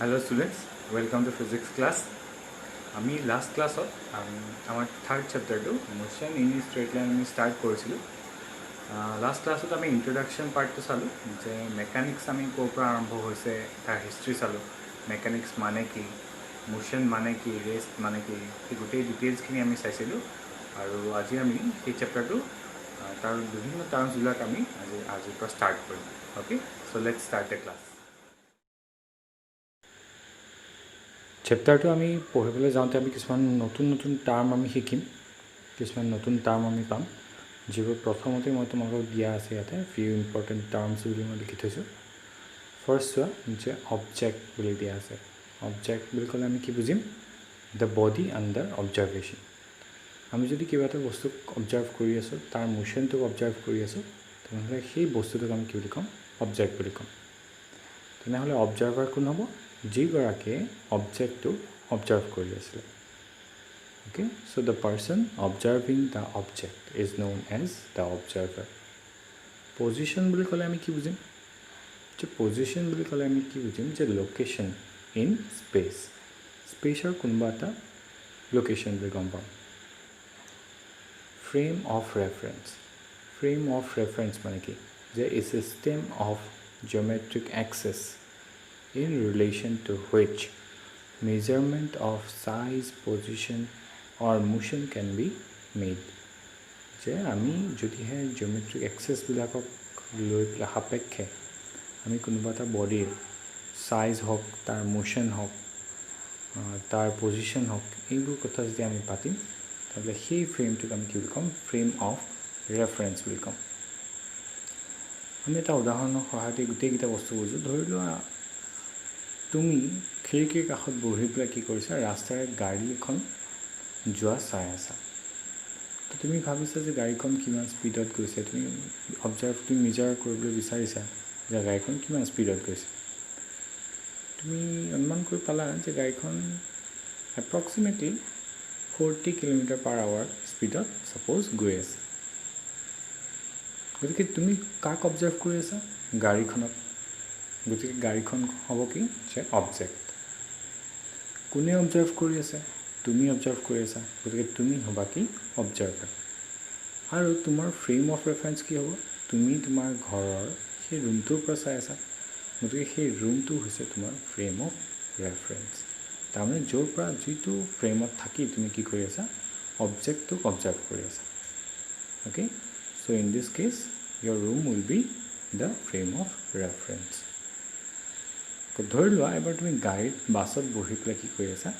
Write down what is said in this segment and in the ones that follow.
Hello students, welcome to physics class. আমি last ক্লাছত আমাৰ থাৰ্ড চেপ্টাৰটো মোশ্যন ইন ষ্ট্ৰেইট লাইন আমি ষ্টাৰ্ট কৰিছিলোঁ। লাষ্ট ক্লাছত আমি ইন্ট্ৰডাকশ্যন পাৰ্টটো চালোঁ যে মেকানিক্স আমি ক'ৰ পৰা আৰম্ভ হৈছে তাৰ হিষ্ট্ৰী চালোঁ। মেকানিক্স মানে কি, মোশ্যন মানে কি, ৰেষ্ট মানে কি, সেই গোটেই ডিটেইলছখিনি আমি চাইছিলোঁ। আৰু আজি আমি সেই চেপ্টাৰটো তাৰ বিভিন্ন টাৰ্মছবিলাক আমি আজিৰ পৰা ষ্টাৰ্ট কৰিম। Okay, so' let's start the class. চেপ্টাৰটো আমি পঢ়িবলৈ যাওঁতে আমি কিছুমান নতুন নতুন টাৰ্ম আমি শিকিম, কিছুমান নতুন টাৰ্ম আমি পাম, যিবোৰ প্ৰথমতে মই তোমালোকক দিয়া আছে ইয়াতে ফিউ ইম্পৰ্টেণ্ট টাৰ্মছ বুলি মই লিখি থৈছোঁ। ফাৰ্ষ্ট চোৱা যে অবজেক্ট বুলি দিয়া আছে। অবজেক্ট বুলি ক'লে আমি কি বুজিম? The body under observation. আমি যদি কিবা এটা বস্তুক অবজাৰ্ভ কৰি আছোঁ, তাৰ মোশ্যনটোক অবজাৰ্ভ কৰি আছোঁ, তেনেহ'লে সেই বস্তুটোক আমি কি বুলি ক'ম? অবজেক্ট বুলি ক'ম। তেনেহ'লে অবজাৰ্ভাৰ কোন হ'ব? যিগৰাকীয়ে অবজেক্টটোক অবজাৰ্ভ কৰি আছিলে। Okay, so' the person observing the object is known as the observer. Position বুলি ক'লে আমি কি বুজিম? যে পজিশ্যন বুলি ক'লে আমি কি বুজিম? যে লোকেশ্যন ইন স্পেচ, স্পেচৰ কোনোবা এটা লোকেশ্যন বুলি গম পাম। Frame of reference, frame of reference মানে কি? যে a system of geometric axis in relation to which measurement of size, position or motion can be made. যে আমি যদিহে জিঅ'মেট্ৰিক এক্সেছবিলাকক লৈ পেলাই সাপেক্ষে আমি কোনোবা এটা বডিৰ চাইজ হওক, তাৰ মোশ্যন হওক, তাৰ পজিশ্যন হওক, এইবোৰ কথা যদি আমি পাতিম, তেতিয়াহ'লে সেই ফ্ৰেমটোক আমি কি বুলি ক'ম? ফ্ৰেম অফ ৰেফাৰেঞ্চ বুলি ক'ম। আমি এটা উদাহৰণৰ সহায়তে গোটেইকেইটা বস্তু বুজোঁ। ধৰি লোৱা তুমি খিৰিকীৰ কাষত বহি পেলাই কি কৰিছা? ৰাস্তাৰে গাড়ী এখন যোৱা চাই আছা। তো তুমি ভাবিছা যে গাড়ীখন কিমান স্পীডত গৈছে, তুমি মেজাৰ কৰিবলৈ বিচাৰিছা যে গাড়ীখন কিমান স্পীডত গৈছে। তুমি অনুমান কৰি পালা যে গাড়ীখন এপ্ৰক্সিমেটলি 40 km/h স্পীডত ছাপ'জ গৈ আছে। গতিকে তুমি কাক অবজাৰ্ভ কৰি আছা? গাড়ীখনক। গতিকে গাড়ীখন হ'ব কি? যে অবজেক্ট। কোনে অবজাৰ্ভ কৰি আছে? তুমি অবজাৰ্ভ কৰি আছা। গতিকে তুমি হ'বা কি? অবজাৰ্ভাৰ। আৰু তোমাৰ ফ্ৰেম অফ ৰেফাৰেঞ্চ কি হ'ব? তুমি তোমাৰ ঘৰৰ সেই ৰুমটোৰ পৰা চাই আছা। গতিকে সেই ৰুমটো হৈছে তোমাৰ ফ্ৰেম অফ ৰেফাৰেঞ্চ। তাৰমানে য'ৰ পৰা যিটো ফ্ৰেমত থাকি তুমি কি কৰি আছা? অবজেক্টটোক অবজাৰ্ভ কৰি আছা। Okay, so' in this cash your room will be the frame of reference. ধৰি লোৱা এবাৰ তুমি গাড়ীত বাছত বহি পেলাই কি কৰি আছা?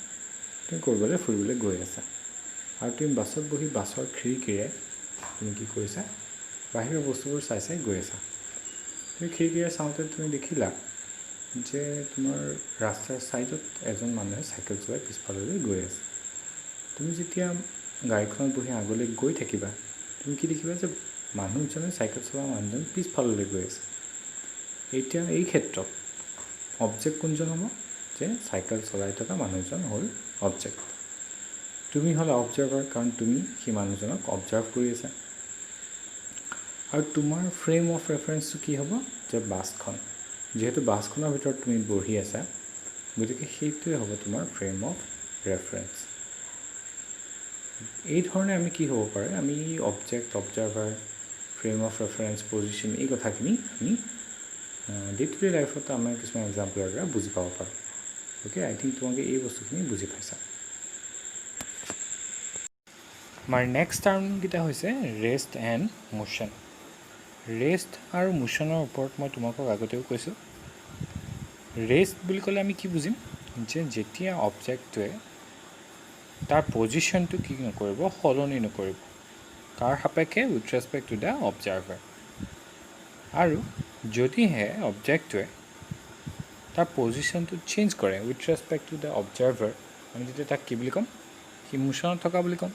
তুমি ক'ৰবালৈ ফুৰিবলৈ গৈ আছা আৰু তুমি বাছত বহি বাছৰ খিৰিকীৰে তুমি কি কৰিছা? বাহিৰৰ বস্তুবোৰ চাই চাই গৈ আছা। তুমি খিৰিকীৰে চাওঁতে তুমি দেখিলা যে তোমাৰ ৰাস্তাৰ ছাইডত এজন মানুহে চাইকেল চলাই পিছফাললৈ গৈ আছে। তুমি যেতিয়া গাড়ীখনত বহি আগলৈ গৈ থাকিবা, তুমি কি দেখিবা? যে মানুহজনে চাইকেল চলোৱা মানুহজন পিছফাললৈ গৈ আছে। এতিয়া এই ক্ষেত্ৰত অবজেক্ট কোনজন হ'ব? যে চাইকেল চলাই থকা মানুহজন হ'ল অবজেক্ট। তুমি হ'লা অবজাৰ্ভাৰ, কাৰণ তুমি সেই মানুহজনক অবজাৰ্ভ কৰি আছা। আৰু তোমাৰ ফ্ৰেম অফ ৰেফাৰেঞ্চটো কি হ'ব? যে বাছখন। যিহেতু বাছখনৰ ভিতৰত তুমি বহি আছা, গতিকে সেইটোৱে হ'ব তোমাৰ ফ্ৰেম অফ ৰেফাৰেঞ্চ। এই ধৰণে আমি কি হ'ব পাৰে? আমি object, observer, frame of reference, position, এই কথাখিনি আমি ডে টু ডে লাইফত আমাৰ কিছুমান এক্সাম্পলৰ দ্বাৰা বুজি পাব পাৰোঁ। অ'কে, আই থিংক তোমালোকে এই বস্তুখিনি বুজি পাইছা। আমাৰ নেক্সট টাৰ্মকেইটা হৈছে ৰেষ্ট এণ্ড মোশ্যন। ৰেষ্ট আৰু মোশ্যনৰ ওপৰত মই তোমালোকক আগতেও কৈছোঁ। ৰেষ্ট বুলি ক'লে আমি কি বুজিম? যে যেতিয়া অবজেক্টটোৱে তাৰ পজিশ্যনটো কি নকৰিব? সলনি নকৰিব। কাৰ সাপেক্ষে? With respect to the observer. আৰু যদিহে অবজেক্টটোৱে তাৰ পজিশ্যনটো চেঞ্জ কৰে with respect to the observer, আমি তেতিয়া তাক কি বুলি ক'ম? সি মোশ্যনত থকা বুলি ক'ম।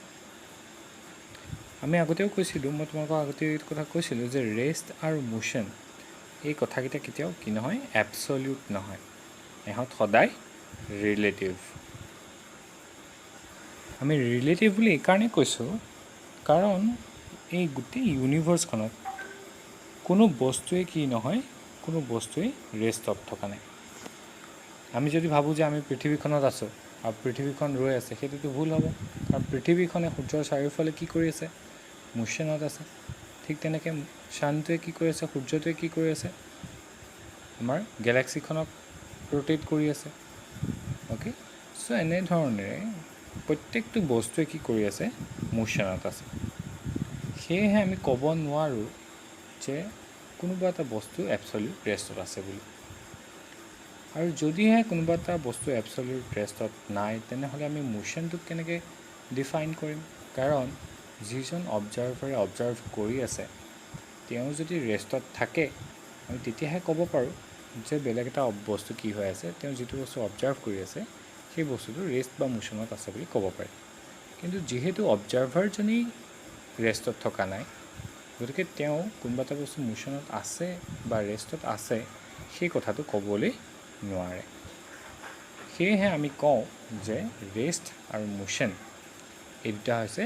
আমি আগতেও কৈছিলোঁ, মই তোমালোকক আগতে এই কথা কৈছিলোঁ যে ৰেষ্ট আৰু মোশ্যন এই কথাকেইটা কেতিয়াও কি নহয়? এবছলিউট নহয়। ইহঁত সদায় ৰিলেটিভ। আমি ৰিলেটিভ বুলি এইকাৰণেই কৈছোঁ, কাৰণ এই গোটেই ইউনিভাৰ্ছখনত কোনো বস্তুৱে কি নহয়? কোনো বস্তুৱেই ৰেষ্টত থকা নাই। আমি যদি ভাবোঁ যে আমি পৃথিৱীখনত আছোঁ আৰু পৃথিৱীখন ৰৈ আছে, সেইটোতো ভুল হ'ব, কাৰণ পৃথিৱীখনে সূৰ্যৰ চাৰিওফালে কি কৰি আছে? মোশ্যনত আছে। ঠিক তেনেকৈ চানটোৱে কি কৰি আছে? সূৰ্যটোৱে কি কৰি আছে? আমাৰ গেলেক্সিখনক ৰোটেট কৰি আছে। অ'কে, চ' এনেধৰণেৰে প্ৰত্যেকটো বস্তুৱে কি কৰি আছে? মোশ্যনত আছে। সেয়েহে আমি ক'ব নোৱাৰোঁ যে কোনোবা এটা বস্তু এবছলিউট ৰেষ্টত আছে বুলি। আৰু যদিহে কোনোবা এটা বস্তু এবছলিউট ৰেষ্টত নাই, তেনেহ'লে আমি মোশ্যনটোক কেনেকৈ ডিফাইন কৰিম? কাৰণ যিজন অবজাৰ্ভাৰে অবজাৰ্ভ কৰি আছে, তেওঁ যদি ৰেষ্টত থাকে, আমি তেতিয়াহে ক'ব পাৰোঁ যে বেলেগ এটা বস্তু কি হৈ আছে, তেওঁ যিটো বস্তু অবজাৰ্ভ কৰি আছে সেই বস্তুটো ৰেষ্ট বা মোশ্যনত আছে বুলি ক'ব পাৰে। কিন্তু যিহেতু অবজাৰ্ভাৰজনেই ৰেষ্টত থকা নাই, গতিকে তেওঁ কোনোবা এটা বস্তু মোশ্যনত আছে বা ৰেষ্টত আছে সেই কথাটো ক'বলৈ নোৱাৰে। সেয়েহে আমি কওঁ যে ৰেষ্ট আৰু মোশ্যন এই দুটা হৈছে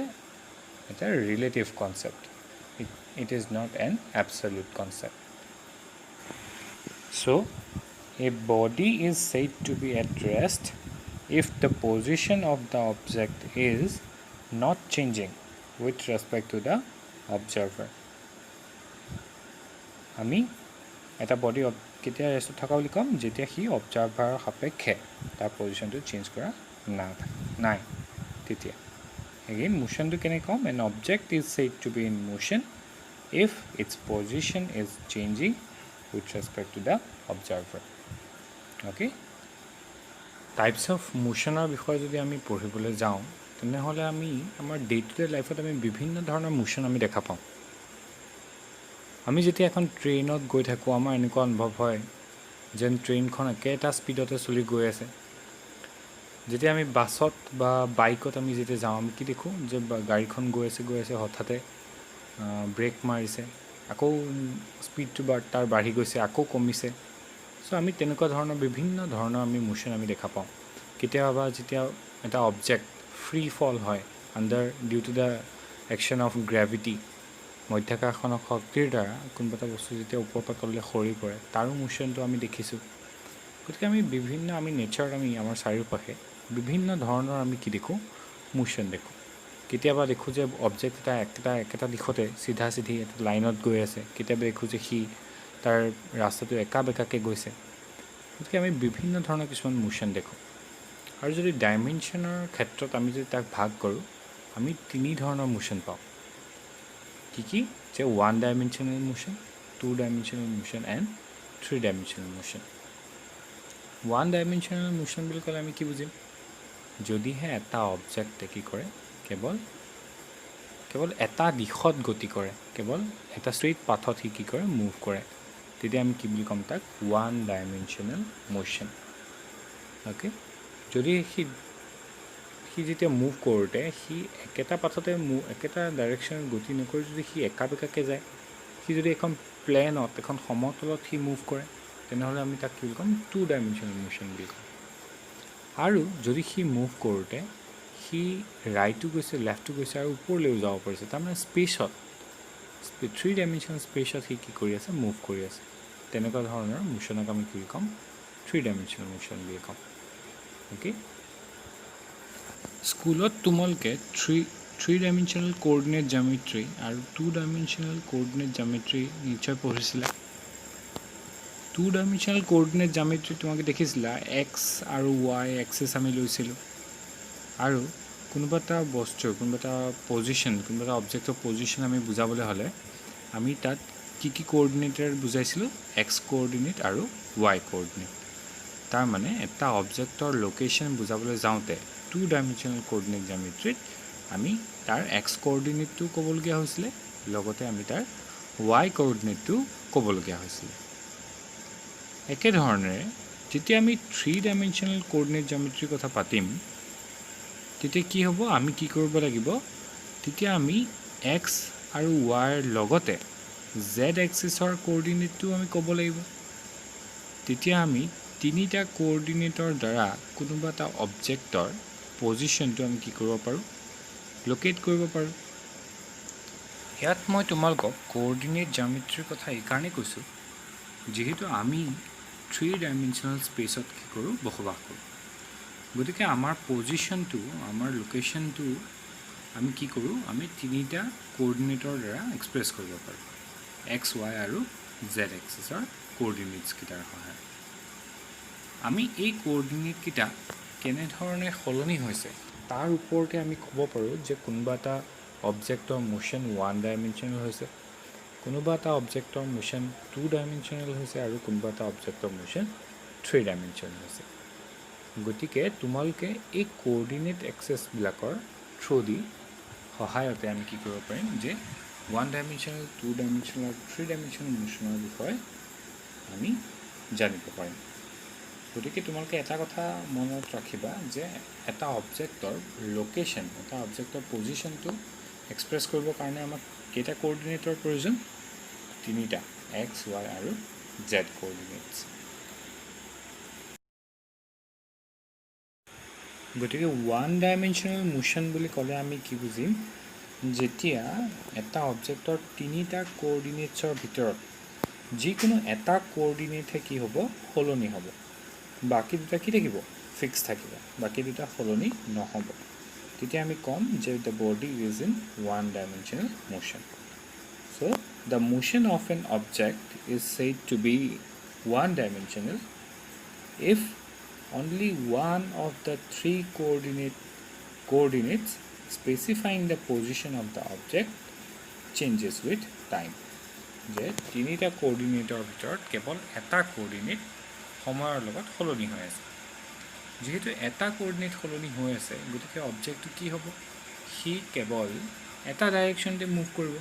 এটা relative concept. It is not an absolute concept. So, a body is said to be at rest if the position of the object is not changing with respect to the observer. আমি এটা body কেতিয়া ৰেষ্টত থকা বুলি ক'ম? যেতিয়া সি অবজাৰ্ভাৰৰ সাপেক্ষে তাৰ পজিশ্যনটো change কৰা নাই, তেতিয়া। এগেইন মোশ্যনটো কেনেকৈ ক'ম? An object is said to be in motion if its position is changing with respect to the observer. Okay? Types of মোশ্যনৰ বিষয়ে যদি আমি পঢ়িবলৈ যাওঁ, তেনেহ'লে আমি আমাৰ ডে টু ডে লাইফত আমি বিভিন্ন ধৰণৰ মোশ্যন আমি দেখা পাওঁ। আমি যেতিয়া এখন ট্ৰেইনত গৈ থাকোঁ, আমাৰ এনেকুৱা অনুভৱ হয় যেন ট্ৰেইনখন একেটা স্পীডতে চলি গৈ আছে। যেতিয়া আমি বাছত বা বাইকত আমি যেতিয়া যাওঁ, আমি কি দেখোঁ? যে গাড়ীখন গৈ আছে হঠাতে ব্ৰেক মাৰিছে, আকৌ স্পীডটো তাৰ বাঢ়ি গৈছে, আকৌ কমিছে। চ' আমি তেনেকুৱা ধৰণৰ বিভিন্ন ধৰণৰ আমি মোশ্যন আমি দেখা পাওঁ। কেতিয়াবা যেতিয়া এটা অবজেক্ট ফ্ৰী ফল হয় due to the action of gravity, মধ্যাকৰ্ষণ শক্তিৰ দ্বাৰা কোনোবা এটা বস্তু যেতিয়া ওপৰৰ পৰা তললৈ সৰি পৰে, তাৰো মোশ্যনটো আমি দেখিছোঁ। গতিকে আমি নেচাৰত আমাৰ চাৰিওপাশে বিভিন্ন ধৰণৰ আমি কি দেখোঁ? মোশ্যন দেখোঁ। কেতিয়াবা দেখোঁ যে অবজেক্ট এটা একেটা দিশতে চিধা এটা লাইনত গৈ আছে, কেতিয়াবা দেখোঁ যে সি তাৰ ৰাস্তাটো একা বেকাকৈ গৈছে। গতিকে আমি বিভিন্ন ধৰণৰ কিছুমান মোশ্যন দেখোঁ। আৰু যদি ডাইমেনশ্যনৰ ক্ষেত্ৰত আমি যদি তাক ভাগ কৰোঁ, আমি তিনি ধৰণৰ মোশ্যন পাওঁ। কি? যে 1 dimensional motion, 2 dimensional motion and 3 dimensional motion. 1 dimensional motion বুলি ক'লে আমি কি বুজিম? যদিহে এটা অবজেক্টে কি কৰে? কেৱল এটা দিশত গতি কৰে, কেৱল এটা ষ্ট্ৰেইট পাথত সি কি কৰে? মুভ কৰে, তেতিয়া আমি কি বুলি ক'ম তাক? 1 ডাইমেনশ্যনেল মোশ্যন। অ'কে, যদি সি যেতিয়া মুভ কৰোঁতে সি একেটা পাথতে একেটা ডাইৰেকশ্যনত গতি নকৰি যদি সি একা বেকাকৈ যায়, সি যদি এখন প্লেনত এখন সমতলত সি মুভ কৰে, তেনেহ'লে আমি তাক কি বুলি ক'ম? 2 ডাইমেনশ্যনেল মোশ্যন বুলি ক'ম। আৰু যদি সি মুভ কৰোঁতে সি ৰাইটো গৈছে, লেফ্টটো গৈছে আৰু ওপৰলৈও যাব পাৰিছে, তাৰমানে স্পেচত 3 ডাইমেনশ্যনেল স্পেচত সি কি কৰি আছে? মুভ কৰি আছে। তেনেকুৱা ধৰণৰ মোশ্যনক আমি কি ক'ম? 3 ডাইমেনশ্যনেল মোশ্যন বুলি ক'ম। অ'কে, স্কুলত তোমালোকে 3 ডাইমেনশ্যনেল কোঅৰ্ডিনেট জামেট্ৰি আৰু 2 ডাইমেনশ্যনেল কোঅৰ্ডিনেট জামেট্ৰি নিশ্চয় পঢ়িছিলা। 2 ডাইমেনশ্যনেল কোঅৰ্ডিনেট জামেট্ৰি তোমালোকে দেখিছিলা, এক্স আৰু ৱাই এক্সিছ আমি লৈছিলোঁ। আৰু কোনোবা এটা বস্তুৰ কোনোবা এটা অবজেক্টৰ পজিশ্যন আমি বুজাবলৈ হ'লে আমি তাত কি কোঅৰ্ডিনেটেৰে বুজাইছিলোঁ? এক্স কোঅৰ্ডিনেট আৰু ৱাই কোঅৰ্ডিনেট। তাৰমানে এটা অবজেক্টৰ লোকেশ্যন বুজাবলৈ যাওঁতে 2 ডাইমেনশ্যনেল কোঅৰ্ডিনেট জামেট্ৰিত আমি তাৰ এক্স কোঅৰ্ডিনেটটো ক'বলগীয়া হৈছিলে, লগতে আমি তাৰ ৱাই কোঅৰ্ডিনেটটো ক'বলগীয়া হৈছিলে। একেধৰণেৰে যেতিয়া আমি 3 ডাইমেনশ্যনেল কোঅৰ্ডিনেট জামেট্ৰিৰ কথা পাতিম, তেতিয়া কি হ'ব? আমি কি কৰিব লাগিব? তেতিয়া আমি এক্স আৰু ৱাইৰ লগতে জেড এক্সিছৰ কোঅৰ্ডিনেটটো আমি ক'ব লাগিব। তেতিয়া আমি তিনিটা কোঅৰ্ডিনেটৰ দ্বাৰা কোনোবা এটা অবজেক্টৰ পজিশ্যনটো আমি কি কৰিব পাৰোঁ? লোকেট কৰিব পাৰোঁ। ইয়াত মই তোমালোকক কোঅৰ্ডিনেট জামেট্ৰিৰ কথা এইকাৰণেই কৈছোঁ, যিহেতু আমি থ্ৰী ডাইমেনশ্যনেল স্পেচত কি কৰোঁ বসবাস কৰোঁ গতিকে আমাৰ পজিশ্যনটো আমাৰ লোকেশ্যনটো আমি কি কৰোঁ আমি তিনিটা কোঅৰ্ডিনেটৰ দ্বাৰা এক্সপ্ৰেছ কৰিব পাৰোঁ এক্স ৱাই আৰু জেড এক্সিছৰ কোঅৰ্ডিনেটছকেইটাৰ সহায়ত আমি এই কোঅৰ্ডিনেটকেইটা কেনেধৰণে সলনি হৈছে তাৰ ওপৰতে আমি ক'ব পাৰোঁ যে কোনোবা এটা অবজেক্টৰ মোশ্যন ওৱান ডাইমেনশ্যনেল হৈছে কোনোবা এটা অবজেক্টৰ মোশ্যন টু ডাইমেনশ্যনেল হৈছে আৰু কোনোবা এটা অবজেক্টৰ মোশ্যন থ্ৰী ডাইমেনশ্যনেল হৈছে গতিকে তোমালোকে এই কোঅৰ্ডিনেট এক্সেছবিলাকৰ থ্ৰুদি সহায়তে আমি কি কৰিব পাৰিম যে ওৱান ডাইমেনশ্যনেল টু ডাইমেনশ্যনেল আৰু থ্ৰী ডাইমেনশ্যনেল মোশ্যনৰ বিষয়ে আমি জানিব পাৰিম গতিকে তোমালোকে এটা কথা মনত ৰাখিবা যে এটা অবজেক্টৰ লোকেশ্যন এটা অবজেক্টৰ পজিশ্যনটো এক্সপ্ৰেছ কৰিবৰ কাৰণে আমাক কেইটা কোঅৰ্ডিনেটৰ প্ৰয়োজন তিনিটা এক্স ৱাই আৰু জেড কোঅৰ্ডিনেটছ গতিকে ওৱান ডাইমেনশ্যনেল মোশ্যন বুলি ক'লে আমি কি বুজিম যেতিয়া এটা অবজেক্টৰ তিনিটা কোঅৰ্ডিনেটছৰ ভিতৰত যিকোনো এটা কোঅৰ্ডিনেটহে কি হ'ব সলনি হ'ব বাকী দুটা কি থাকিব ফিক্স থাকিব বাকী দুটা সলনি নহ'ব তেতিয়া আমি ক'ম যে the body is in one dimensional motion so' the motion of an object is said to be one dimensional if only one of the three coordinates specifying the position of the object changes with time যে তিনিটা coordinator ভিতৰত কেৱল এটা coordinate সময়ৰ লগত সলনি হৈ আছে যেহেতু এটা কোঅৰ্ডিনেট সলনি হৈ আছে গতিকে অবজেক্টটো কি হ'ব সি কেৱল এটা ডাইৰেকশ্যনতে মুভ কৰিব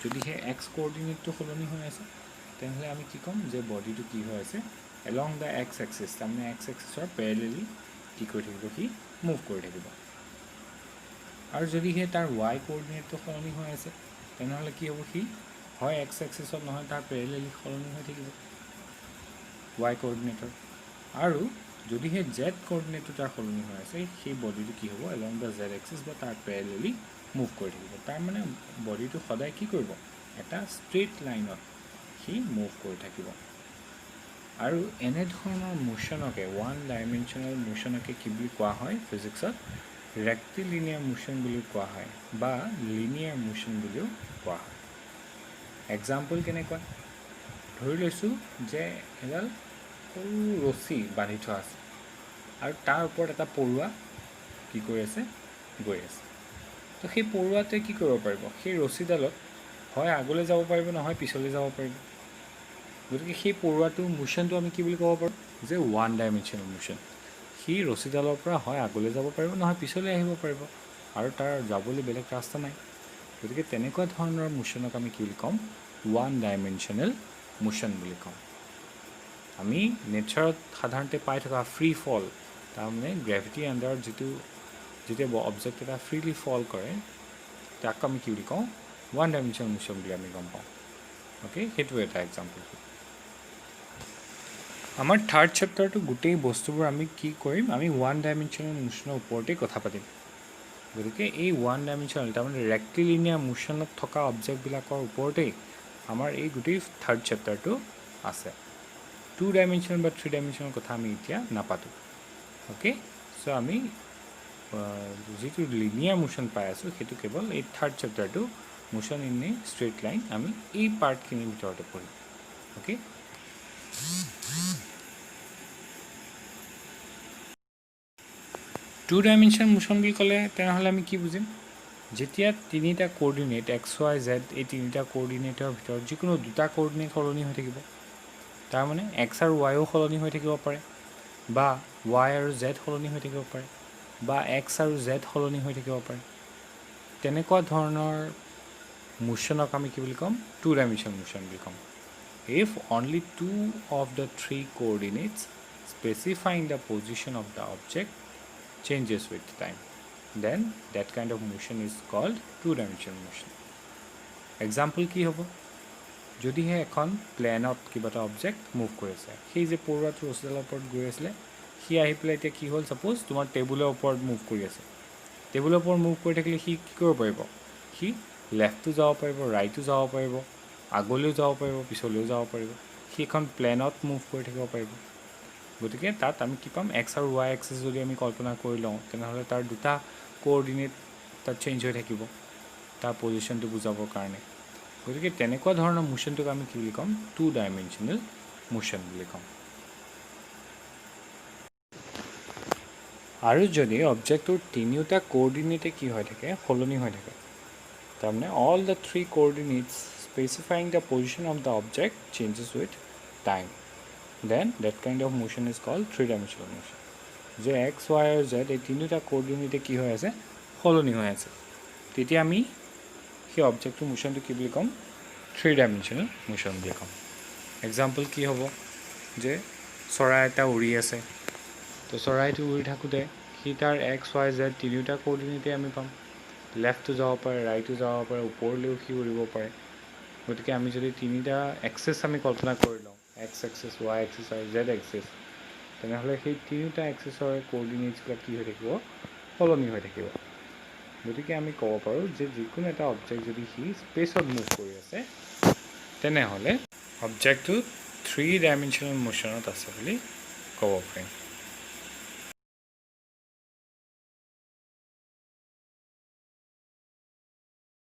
যদিহে এক্স কোঅৰ্ডিনেটটো সলনি হৈ আছে তেনেহ'লে আমি কি ক'ম যে বডিটো কি হৈ আছে এলং দ্য এক্স এক্সিছ তাৰমানে এক্স এক্সিছৰ পেৰেলেলি কি কৰি থাকিব সি মুভ কৰি থাকিব আৰু যদিহে তাৰ ৱাই কোঅৰ্ডিনেটটো সলনি হৈ আছে তেনেহ'লে কি হ'ব সি হয় এক্স এক্সিছত নহয় তাৰ পেৰেলেলি সলনি হৈ থাকিব ৱাই কোঅৰ্ডিনেটৰ আৰু যদিহে জেড কোঅৰ্ডিনেটটো তাৰ সলনি হৈ আছে সেই বডিটো কি হ'ব এলং দ্য জেড এক্সিছ বা তাৰ পেৰেলেলি মুভ কৰি থাকিব তাৰমানে বডিটো সদায় কি কৰিব এটা ষ্ট্ৰেইট লাইনত সি মুভ কৰি থাকিব আৰু এনেধৰণৰ মোশ্যনকে ওৱান ডাইমেনশ্যনেল মোশ্যনকে কি বুলি কোৱা হয় ফিজিক্সত ৰেক্টিলিনিয়াৰ মোশ্যন বুলিও কোৱা হয় বা লিনিয়াৰ মোশ্যন বুলিও কোৱা হয় এক্সাম্পল কেনেকুৱা ধৰি লৈছোঁ যে এডাল সৰু ৰছী বান্ধি থোৱা আছে আৰু তাৰ ওপৰত এটা পৰুৱা কি কৰি আছে গৈ আছে তো সেই পৰুৱাটোৱে কি কৰিব পাৰিব সেই ৰছীডালত হয় আগলৈ যাব পাৰিব নহয় পিছলৈ যাব পাৰিব গতিকে সেই পৰুৱাটোৰ মোশ্যনটো আমি কি বুলি ক'ব পাৰোঁ যে ওৱান ডাইমেনশ্যনেল মোশ্যন সি ৰছীডালৰ পৰা হয় আগলৈ যাব পাৰিব নহয় পিছলৈ আহিব পাৰিব আৰু তাৰ যাবলৈ বেলেগ ৰাস্তা নাই গতিকে তেনেকুৱা ধৰণৰ মোশ্যনক আমি কি বুলি ক'ম ওৱান ডাইমেনশ্যনেল মোশ্যন বুলি ক'ম আমি নেচাৰত সাধাৰণতে পাই থকা ফ্ৰী ফল তাৰমানে গ্ৰেভিটি আণ্ডাৰত যেতিয়া অবজেক্ট এটা ফ্ৰীলি ফল কৰে তাক আমি কি বুলি কওঁ ওৱান ডাইমেনশ্যনেল মোশ্যন বুলি আমি গম পাওঁ অ'কে সেইটো এটা এক্সাম্পল আমাৰ থাৰ্ড চেপ্টাৰটো গোটেই বস্তুবোৰ আমি কি কৰিম আমি ওৱান ডাইমেনশ্যনেল মোশ্যনৰ ওপৰতেই কথা পাতিম গতিকে এই ওৱান ডাইমেনশ্যনেল তাৰমানে ৰেক্টিলিনিয়াৰ মোশ্যনত থকা অবজেক্টবিলাকৰ ওপৰতেই আমাৰ এই গোটেই থাৰ্ড চেপ্টাৰটো আছে টু ডাইমেনশ্যনেল বা থ্ৰী ডাইমেনশ্যনেল কথা আমি এতিয়া নাপাতোঁ অ'কে চ' আমি যিটো লিনিয়াৰ মোশ্যন পাই আছোঁ সেইটো কেৱল এই থাৰ্ড চেপ্টাৰটো motion in a straight line আমি এই পাৰ্টখিনিৰ ভিতৰতে পঢ়িম অ'কে টু ডাইমেনশ্যনেল মোশ্যন বুলি ক'লে তেনেহ'লে আমি কি বুজিম যেতিয়া তিনিটা কোঅৰ্ডিনেট এক্স ৱাই জেড এই তিনিটা কোঅৰ্ডিনেটৰ ভিতৰত যিকোনো দুটা কোঅৰ্ডিনেট সলনি হৈ থাকিব তাৰমানে এক্স আৰু ৱাইও সলনি হৈ থাকিব পাৰে বা ৱাই আৰু জেড সলনি হৈ থাকিব পাৰে বা এক্স আৰু জেড সলনি হৈ থাকিব পাৰে তেনেকুৱা ধৰণৰ মোশ্যনক আমি কি বুলি ক'ম টু ডাইমেনশ্যনেল মোশ্যন বুলি ক'ম if only two of the three coordinates specifying the position of the object changes with time then that kind of motion is called two-dimensional motion example কি হ'ব যদিহে এখন প্লেনত কিবা এটা অবজেক্ট মুভ কৰি আছে সেই যে পৰুৱাটো ৰছীডালৰ ওপৰত গৈ আছিলে সি আহি পেলাই এতিয়া কি হ'ল ছাপ'জ তোমাৰ টেবুলৰ ওপৰত মুভ কৰি আছে টেবুলৰ ওপৰত মুভ কৰি থাকিলে সি কি কৰিব পাৰিব সি লেফ্টটো যাব পাৰিব ৰাইটো যাব পাৰিব আগলৈও যাব পাৰিব পিছলৈও যাব পাৰিব সেইখন প্লেনত মুভ কৰি থাকিব পাৰিব গতিকে তাত আমি কি পাম এক্স আৰু ৱাই এক্সিছ যদি আমি কল্পনা কৰি লওঁ তেনেহ'লে তাৰ দুটা কোঅৰ্ডিনেট তাত চেঞ্জ হৈ থাকিব তাৰ পজিশ্যনটো বুজাবৰ কাৰণে গতিকে তেনেকুৱা ধৰণৰ মোশ্যনটোক আমি কি বুলি ক'ম 2 ডাইমেনশ্যনেল মোশ্যন বুলি ক'ম আৰু যদি অবজেক্টটোৰ তিনিওটা কোঅৰ্ডিনেটে কি হৈ থাকে সলনি হৈ থাকে তাৰমানে all the 3 coordinates specifying the position of the object changes with time then that kind of motion is called 3 dimensional motion যে এক্স ৱাই আৰু জেড এই তিনিওটা কোঅৰ্ডিনেটে কি হৈ আছে সলনি হৈ আছে তেতিয়া আমি সেই অবজেক্টটোৰ মোশ্যনটো কি বুলি ক'ম 3 ডাইমেনশ্যনেল মোশ্যন বুলি ক'ম এক্সাম্পল কি হ'ব যে চৰাই এটা উৰি আছে তো চৰাইটো উৰি থাকোঁতে সি তাৰ এক্স ৱাই জেড তিনিওটা কোঅৰ্ডিনেটে আমি পাম লেফ্টটো যাব পাৰে ৰাইটো যাব পাৰে ওপৰলৈও সি উৰিব পাৰে গতিকে আমি যদি তিনিটা এক্সেছ আমি কল্পনা কৰি লওঁ এক্স এক্সিছ ৱাই এক্সিছ আৰু জেড এক্সিছ তেনেহ'লে সেই তিনিওটা এক্সিছৰ কোঅৰ্ডিনেটছবিলাক কি হৈ থাকিব সলনি হৈ থাকিব গতিকে আমি ক'ব পাৰোঁ যে যিকোনো এটা অবজেক্ট যদি সি স্পেচত মুভ কৰি আছে তেনেহ'লে অবজেক্টটো 3 ডাইমেনশ্যনেল মোশ্যনত আছে বুলি ক'ব পাৰিম